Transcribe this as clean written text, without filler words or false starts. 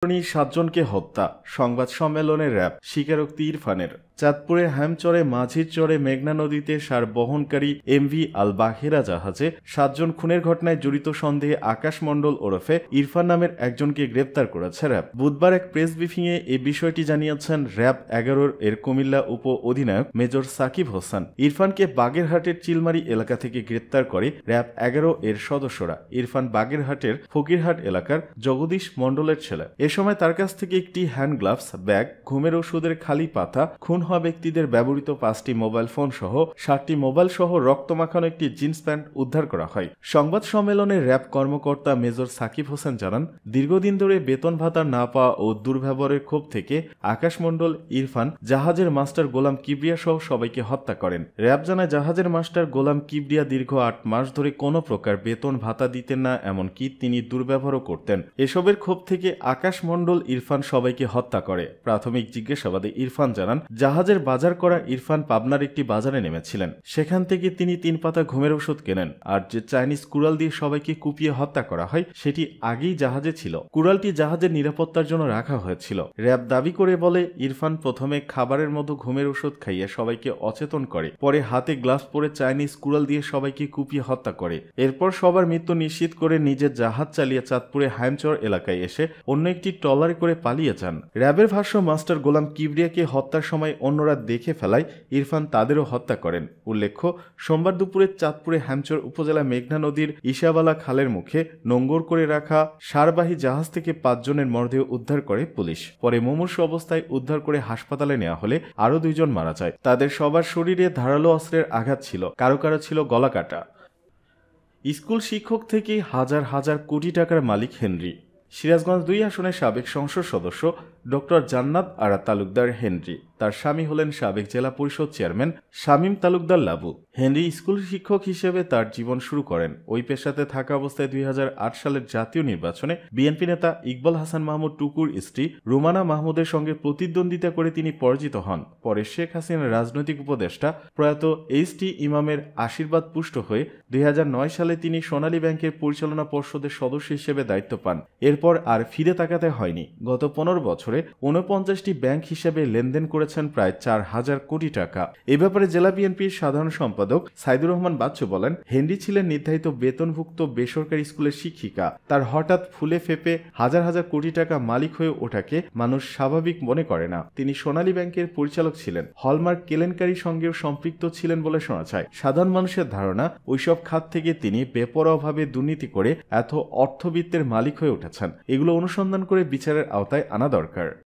সাতজনকে হত্যা, সংবাদ সম্মেলনে র্যাব, স্বীকারোক্তি ইরফানের। চাঁদপুরের হ্যামচরে মাঝির চরে মেঘনা নদীতে সার বহনকারী এমভি আল বাহেরা জাহাজে 7 জন খুনের ঘটনায় জড়িত সন্দেহে আকাশ মণ্ডল ওরফে ইরফান নামের একজনকে গ্রেপ্তার করেছে র্যাব। বুধবার এক প্রেস ব্রিফিংয়ে এ বিষয়টি জানিয়েছেন র্যাব 11 এর কুমিল্লা উপ অধিনায়ক মেজর সাকিব হোসেন। ইরফানকে বাগেরহাটের চিলমারি এলাকা থেকে গ্রেপ্তার করে র্যাব 11 এর সদস্যরা। ইরফান বাগেরহাটের ফকিরহাট এলাকার জগদীশ মণ্ডলের ছেলে। এ সময় তার কাছ থেকে একটি হ্যান্ড গ্লাভস, ব্যাগ, ঘুমের ওষুধের খালি পাতা, খুন হওয়া ব্যক্তিদের ব্যবহৃত 5টি মোবাইল ফোন সহ 7টি মোবাইল সহ রক্তমাখানো একটি জিন্স প্যান্ট উদ্ধার করা হয়। সংবাদ সম্মেলনে র্যাব কর্মকর্তা মেজর সাকিব হোসেন জানান, দীর্ঘদিন ধরে বেতন ভাতা না পাওয়া ও দুর্ব্যবহারের ক্ষোভ থেকে আকাশ মণ্ডল, ইরফান জাহাজের মাস্টার গোলাম কিবরিয়া সহ সবাইকে হত্যা করেন। র্যাব জানায়, জাহাজের মাস্টার গোলাম কিবরিয়া দীর্ঘ 8 মাস ধরে কোনো প্রকার বেতন ভাতা দিতেন না, এমনকি তিনি দুর্ব্যবহারও করতেন। এসবের ক্ষোভ থেকে আকাশ মণ্ডল, ইরফান সবাইকে হত্যা করে। প্রাথমিক জিজ্ঞাসাবাদে ইরফান জানান, জাহাজের বাজার করা ইরফান পাবনার একটি বাজারে নেমেছিলেন। সেখান থেকে তিনি 3 পাতা ঘুমের ওষুধ কেনেন। আর যে চাইনিজ কুড়াল দিয়ে সবাইকে কুপিয়ে হত্যা করা হয় সেটি আগেই জাহাজে ছিল। কুড়ালটি জাহাজের নিরাপত্তার জন্য রাখা হয়েছিল। র্যাব দাবি করে বলে, ইরফান প্রথমে খাবারের মতো ঘুমের ওষুধ খাইয়ে সবাইকে অচেতন করে, পরে হাতে গ্লাভস পরে চাইনিজ কুড়াল দিয়ে সবাইকে কুপিয়ে হত্যা করে। এরপর সবার মৃত্যু নিশ্চিত করে নিজের জাহাজ চালিয়ে চাঁদপুরে হ্যামচর এলাকায় এসে অন্য একটি ট্রলারে করে পালিয়ে যান। র্যাবের ভাষ্য, মাস্টার গোলাম কিবরিয়াকে হত্যার সময় অন্যরা দেখে ফেলায় ইরফান তাদেরও হত্যা করেন। উল্লেখ্য, সোমবার দুপুরে চাঁদপুরে হ্যামচর উপজেলা মেঘনা নদীর ইশাবালা খালের মুখে নোঙ্গর করে রাখা সারবাহী জাহাজ থেকে 5 জনের মরদেহ উদ্ধার করে পুলিশ। পরে মুমূর্ষু অবস্থায় উদ্ধার করে হাসপাতালে নেওয়া হলে আরও 2 জন মারা যায়। তাদের সবার শরীরে ধারালো অস্ত্রের আঘাত ছিল, কারো কারো ছিল গলা কাটা। স্কুল শিক্ষক থেকে হাজার হাজার কোটি টাকার মালিক হেনরি। সিরাজগঞ্জ 2 আসনের সাবেক সংসদ সদস্য ডক্টর জান্নাত আরা তালুকদার হেনরি। তার স্বামী হলেন সাবেক জেলা পরিষদ chairman Shamim Talukdar Labu. Henry school শিক্ষক হিসেবে তার জীবন শুরু করেন। ওই পেশাতে থাকা অবস্থায় 2008 সালের জাতীয় নির্বাচনে বিএনপি নেতা ইকবাল হাসান মাহমুদ টুকুর স্ত্রী রুমানা মাহমুদের সঙ্গে প্রতিদ্বন্দ্বিতা করে তিনি পরাজিত হন। পরে শেখ হাসিনার রাজনৈতিক উপদেষ্টা প্রয়াত এইচ.টি. ইমামের আশীর্বাদ পুষ্ট হয়ে 2009 সালে তিনি সোনালী ব্যাংকের পরিচালনা পর্ষদের সদস্য হিসেবে দায়িত্ব পান। এরপর আর ফিরে তাকাতে হয়নি। গত 15 বছরে 49টি ব্যাংক হিসেবে লেনদেন করেছেন প্রায় 4000 কোটি টাকা। এ ব্যাপারে জেলা বিএনপির সাধারণ সম্পাদক সাইদুর রহমান বাচ্চু বলেন, হেনরি ছিলেন নির্ধারিত বেতনভুক্ত বেসরকারি স্কুলের শিক্ষিকা। তার হঠাৎ ফুলে ফেপে হাজার হাজার কোটি টাকা মালিক হয়ে ওঠাকে মানুষ স্বাভাবিক মনে করে না। তিনি সোনালী ব্যাংকের পরিচালক ছিলেন, হলমার্ক কেলেঙ্কারির সঙ্গেও সম্পৃক্ত ছিলেন বলে শোনা যায়। সাধারণ মানুষের ধারণা, ওইসব খাত থেকে তিনি বেপরোয়াভাবে দুর্নীতি করে এত অর্থবিত্তের মালিক হয়ে উঠেছেন। এগুলো অনুসন্ধান করে বিচারের আওতায় আনা দরকার।